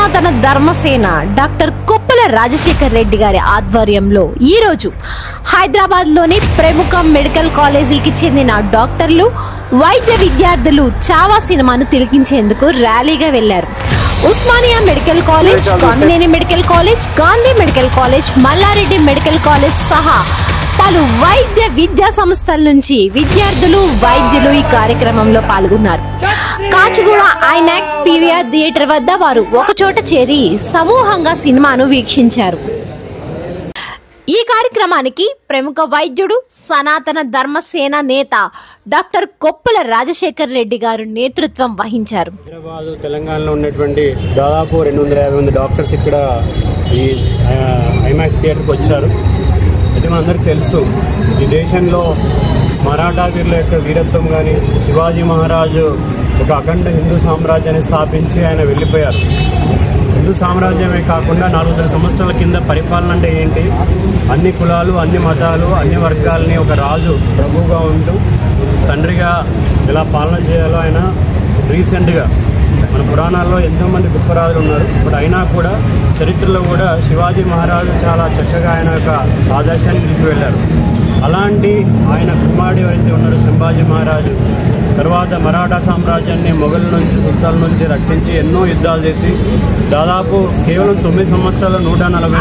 సనాతన ధర్మసేన డాక్టర్ కొప్పుల రాజశేఖర్ రెడ్డి గారి ఆధ్వర్యంలో ఈరోజు హైదరాబాద్లోని ప్రముఖ మెడికల్ కాలేజీకి చెందిన డాక్టర్లు వైద్య విద్యార్థులు చావా సినిమాను తిలకించేందుకు ర్యాలీగా వెళ్లారు. Osmania medical college, Kamineni medical college, Gandhi medical college, Malla Reddy medical college సహా పలు వైద్య విద్యా సంస్థల నుంచి విద్యార్థులు, వైద్యులు ఈ కార్యక్రమంలో పాల్గొన్నారు. కాచిగూడ ఐనాక్స్ పీవీఆర్ థియేటర్ వద్ద వారు ఒకచోట చేరి సమూహంగా సినిమాను వీక్షించారు. ఈ కార్యక్రమానికి ప్రముఖ వైద్యుడు, సనాతన ధర్మసేన నేత డాక్టర్ కొప్పుల రాజశేఖర్ రెడ్డి గారు నేతృత్వం వహించారు. హైదరాబాద్, తెలంగాణలో ఉన్నటువంటి దాదాపు 250 మంది డాక్టర్స్ ఇక్కడ ఈ ఐమాక్స్ థియేటర్కి వచ్చారు. అయితే మనందరికీ తెలుసు, ఈ దేశంలో మరాఠా వీరుల యొక్క వీరత్వం కానీ, శివాజీ మహారాజు ఒక అఖండ హిందూ సామ్రాజ్యాన్ని స్థాపించి ఆయన వెళ్ళిపోయారు. హిందూ సామ్రాజ్యమే కాకుండా 400 సంవత్సరాల కింద పరిపాలన అంటే ఏంటి, అన్ని కులాలు, అన్ని మతాలు, అన్ని వర్గాలని ఒక రాజు ప్రభువుగా ఉంటూ తండ్రిగా ఎలా పాలన చేయాలో ఆయన రీసెంట్గా మన పురాణాల్లో ఎంతోమంది గొప్ప రాజులు ఉన్నారు. ఇప్పుడు అయినా కూడా చరిత్రలో కూడా శివాజీ మహారాజు చాలా చక్కగా ఆయన యొక్క ఆదర్శాన్ని నిలిపి వెళ్ళారు. అలాంటి ఆయన కుమారుడు ఎవరైతే ఉన్నారో సంభాజీ మహారాజు తర్వాత మరాఠా సామ్రాజ్యాన్ని మొఘల్ నుంచి, సుల్తాన్ నుంచి రక్షించి ఎన్నో యుద్ధాలు చేసి దాదాపు కేవలం 9 సంవత్సరాలు 140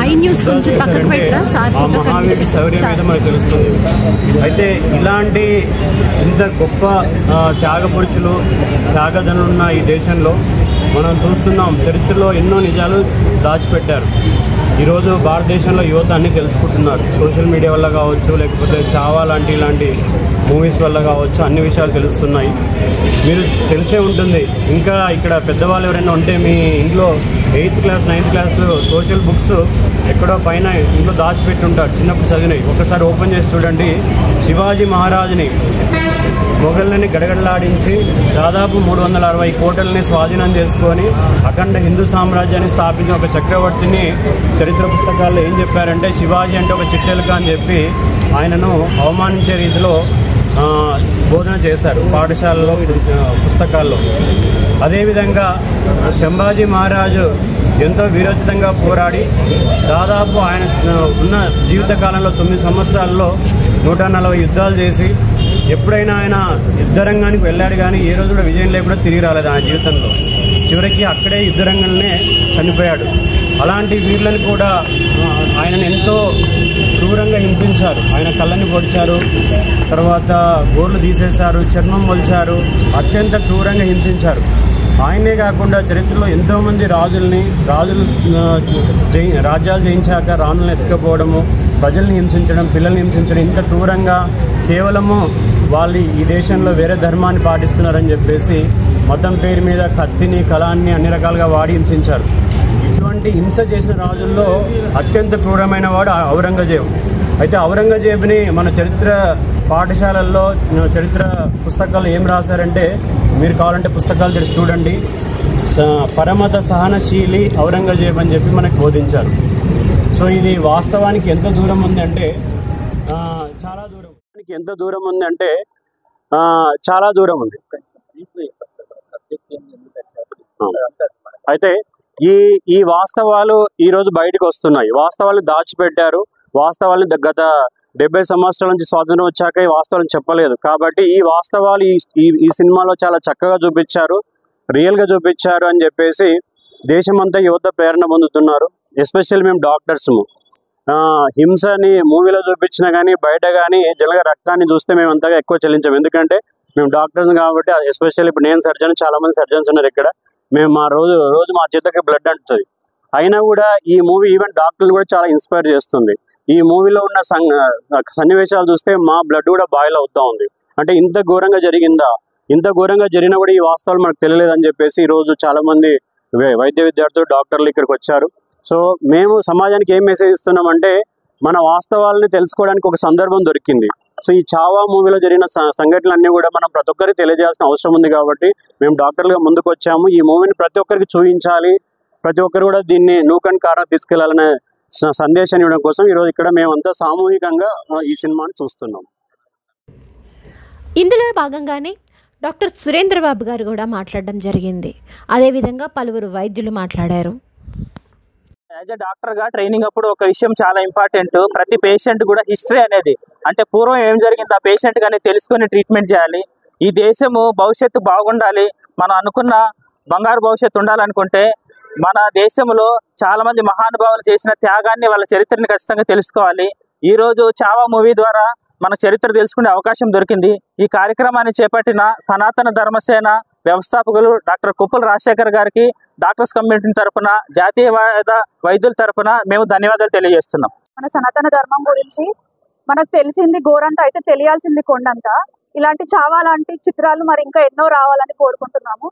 ఆ మహావీరుడి శౌర్యం మీద మనకు తెలుస్తుంది. అయితే ఇలాంటి ఇంత గొప్ప త్యాగ పురుషులు, త్యాగధనులున్న ఈ దేశంలో మనం చూస్తున్నాం, చరిత్రలో ఎన్నో నిజాలు దాచిపెట్టారు. ఈరోజు భారతదేశంలో యువత అన్నీ తెలుసుకుంటున్నారు. సోషల్ మీడియా వల్ల కావచ్చు, లేకపోతే చావా ఇలాంటి మూవీస్ వల్ల కావచ్చు, అన్ని విషయాలు తెలుస్తున్నాయి. మీరు తెలిసే ఉంటుంది, ఇంకా ఇక్కడ పెద్దవాళ్ళు ఎవరైనా ఉంటే మీ ఇంట్లో 8th class 9th class social books ఎక్కడో పైన ఇంట్లో దాచిపెట్టి ఉంటారు, చిన్నప్పుడు చదివినాయి. ఒకసారి ఓపెన్ చేసి చూడండి. శివాజీ మహారాజుని మొఘళ్ళని గడగడలాడించి దాదాపు 360 కోటల్ని స్వాధీనం చేసుకొని అఖండ హిందూ సామ్రాజ్యాన్ని స్థాపించిన ఒక చక్రవర్తిని చరిత్ర పుస్తకాల్లో ఏం చెప్పారంటే, శివాజీ అంటే ఒక చిట్టెలుక అని చెప్పి ఆయనను అవమానించే రీతిలో బోధన చేశారు పాఠశాలలో, పుస్తకాల్లో. అదేవిధంగా సంభాజీ మహారాజు ఎంతో వీరోచితంగా పోరాడి దాదాపు ఆయన ఉన్న జీవితకాలంలో 9 సంవత్సరాల్లో 140 యుద్ధాలు చేసి ఎప్పుడైనా ఆయన యుద్ధరంగానికి వెళ్ళాడు, కానీ ఏ రోజు కూడా విజయం లేకుండా తిరిగి రాలేదు ఆయన జీవితంలో. చివరికి అక్కడే యుద్ధరంగంలోనే చనిపోయాడు. అలాంటి వీరులను కూడా ఆయనను ఎంతో క్రూరంగా హింసించారు. ఆయన కళ్ళని పొడిచారు, తర్వాత గోర్లు తీసేశారు, చర్మం మొలిచారు, అత్యంత క్రూరంగా హింసించారు. ఆయనే కాకుండా చరిత్రలో ఎంతోమంది రాజ్యాలు జయించాక రాణులను ఎత్తుకపోవడము, ప్రజల్ని హింసించడం, పిల్లల్ని హింసించడం, ఇంత క్రూరంగా కేవలము వాళ్ళు ఈ దేశంలో వేరే ధర్మాన్ని పాటిస్తున్నారని చెప్పేసి మతం పేరు మీద కత్తిని, కళాన్ని అన్ని రకాలుగా వాడి హింసించారు. ఇటువంటి హింస చేసిన రాజుల్లో అత్యంత క్రూరమైన వాడు ఔరంగజేబు. అయితే ఔరంగజేబుని మన చరిత్ర పాఠశాలల్లో, చరిత్ర పుస్తకాలు ఏం రాశారంటే, మీరు కావాలంటే పుస్తకాలు తెరిచి చూడండి. పరమత సహనశీలి ఔరంగజేబు అని చెప్పి మనకు బోధించారు. సో ఇది వాస్తవానికి ఎంత దూరం ఉంది అంటే చాలా దూరం. ఎంత దూరం ఉంది అంటే చాలా దూరం ఉంది. అయితే ఈ వాస్తవాలు ఈరోజు బయటకు వస్తున్నాయి. వాస్తవాలు దాచిపెట్టారు. వాస్తవాలు గత 70 సంవత్సరాల నుంచి స్వాతంత్రం వచ్చాక ఈ వాస్తవాలను చెప్పలేదు. కాబట్టి ఈ వాస్తవాలు ఈ సినిమాలో చాలా చక్కగా చూపించారు, రియల్గా చూపించారు అని చెప్పేసి దేశమంతా యువత ప్రేరణ పొందుతున్నారు. ఎస్పెషల్లీ మేము డాక్టర్స్ హింసని మూవీలో చూపించినా కానీ బయట కానీ జనగా రక్తాన్ని చూస్తే మేము అంతగా ఎక్కువ చెల్లించాము. ఎందుకంటే మేము డాక్టర్స్ కాబట్టి, ఎస్పెషల్లీ ఇప్పుడు నేను సర్జన్, చాలా మంది సర్జన్స్ ఉన్నారు ఇక్కడ. మేము రోజు మా చేతకి బ్లడ్ అంటుతుంది. అయినా కూడా ఈ మూవీ ఈవెన్ డాక్టర్లు కూడా చాలా ఇన్స్పైర్ చేస్తుంది. ఈ మూవీలో ఉన్న సన్నివేశాలు చూస్తే మా బ్లడ్ కూడా బాయిల్ అవుతా ఉంది. అంటే ఇంత ఘోరంగా జరిగిందా, ఇంత ఘోరంగా జరిగినా కూడా ఈ వాస్తవాలు మనకు తెలియలేదని చెప్పేసి ఈరోజు చాలా మంది వైద్య విద్యార్థులు, డాక్టర్లు ఇక్కడికి వచ్చారు. సో మేము సమాజానికి ఏం మెసేజ్ ఇస్తున్నామంటే, మన వాస్తవాలని తెలుసుకోవడానికి ఒక సందర్భం దొరికింది. సో ఈ చావా మూవీలో జరిగిన సంఘటనలన్నీ కూడా మనం ప్రతి ఒక్కరికి తెలియజేయాల్సిన అవసరం ఉంది. కాబట్టి మేము డాక్టర్లుగా ముందుకు వచ్చాము. ఈ మూవీని ప్రతి ఒక్కరికి చూపించాలి, ప్రతి ఒక్కరు కూడా దీన్ని నూకన్ కారణం తీసుకెళ్లాలనే సందేశాన్ని ఇవ్వడం కోసం ఈరోజు ఇక్కడ మేమంతా సామూహికంగా ఈ సినిమాని చూస్తున్నాం. ఇందులో భాగంగానే డాక్టర్ సురేంద్రబాబు గారు కూడా మాట్లాడడం జరిగింది. అదేవిధంగా పలువురు వైద్యులు మాట్లాడారు. యాజ్ ఎ డాక్టర్గా ట్రైనింగ్ అప్పుడు ఒక విషయం చాలా ఇంపార్టెంట్. ప్రతి పేషెంట్ కూడా హిస్టరీ అనేది, అంటే పూర్వం ఏం జరిగింది ఆ పేషెంట్ కానీ తెలుసుకొని ట్రీట్మెంట్ చేయాలి. ఈ దేశము భవిష్యత్తు బాగుండాలి, మనం అనుకున్న బంగారు భవిష్యత్తు ఉండాలనుకుంటే మన దేశంలో చాలా మంది మహానుభావులు చేసిన త్యాగాన్ని, వాళ్ళ చరిత్రని ఖచ్చితంగా తెలుసుకోవాలి. ఈరోజు చావా మూవీ ద్వారా మన చరిత్ర తెలుసుకునే అవకాశం దొరికింది. ఈ కార్యక్రమాన్ని చేపట్టిన సనాతన ధర్మసేన వ్యవస్థాపకులు డాక్టర్ కొప్పుల రాజశేఖర్ గారికి డాక్టర్స్ కమ్యూనిటీ తరఫున, జాతీయవాద వైద్యుల తరఫున మేము ధన్యవాదాలు తెలియజేస్తున్నాం. మన సనాతన ధర్మం గురించి మనకు తెలిసింది గోరంత, అయితే తెలియాల్సింది కొండంత. ఇలాంటి చావా లాంటి చిత్రాలు మరి ఇంకా ఎన్నో రావాలని కోరుకుంటున్నాము.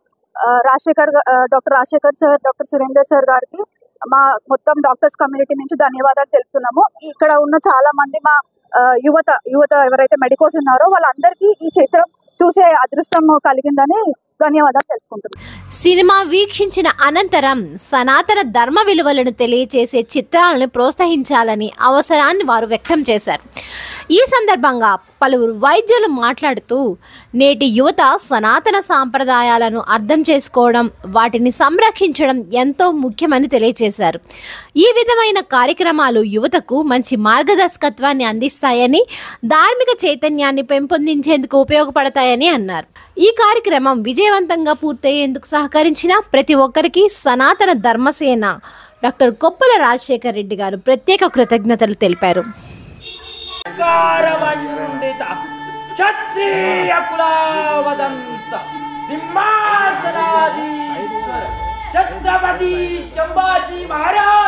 Doctor Rajasekhar sir, doctor Surender sir గారికి మా మొత్తం డాక్టర్స్ కమ్యూనిటీ నుంచి ధన్యవాదాలు తెలుపుతున్నాము. ఇక్కడ ఉన్న చాలా మంది మా యువత ఎవరైతే మెడికోస్ ఉన్నారో వాళ్ళందరికీ ఈ చిత్రం చూసే అదృష్టం కలిగిందని ధన్యవాదాలు తెలుసుకుంటున్నాను. సినిమా వీక్షించిన అనంతరం సనాతన ధర్మ విలువలను తెలియచేసే చిత్రాలను ప్రోత్సహించాలని అవసరాన్ని వారు వ్యక్తం చేశారు. ఈ సందర్భంగా పలువురు వైద్యులు మాట్లాడుతూ నేటి యువత సనాతన సాంప్రదాయాలను అర్థం చేసుకోవడం, వాటిని సంరక్షించడం ఎంతో ముఖ్యమని తెలియజేశారు. ఈ విధమైన కార్యక్రమాలు యువతకు మంచి మార్గదర్శకత్వాన్ని అందిస్తాయని, ధార్మిక చైతన్యాన్ని పెంపొందించేందుకు ఉపయోగపడతాయని అన్నారు. ఈ కార్యక్రమం విజయవంతంగా పూర్తయ్యేందుకు సహకరించిన ప్రతి ఒక్కరికి సనాతన ధర్మసేన డాక్టర్ కొప్పుల రాజశేఖర్ రెడ్డి గారు ప్రత్యేక కృతజ్ఞతలు తెలిపారు. క్షత్రియ కులవదంస సింహాసనాధీశ్వర ఛత్రపతి సంభాజీ మహారాజ్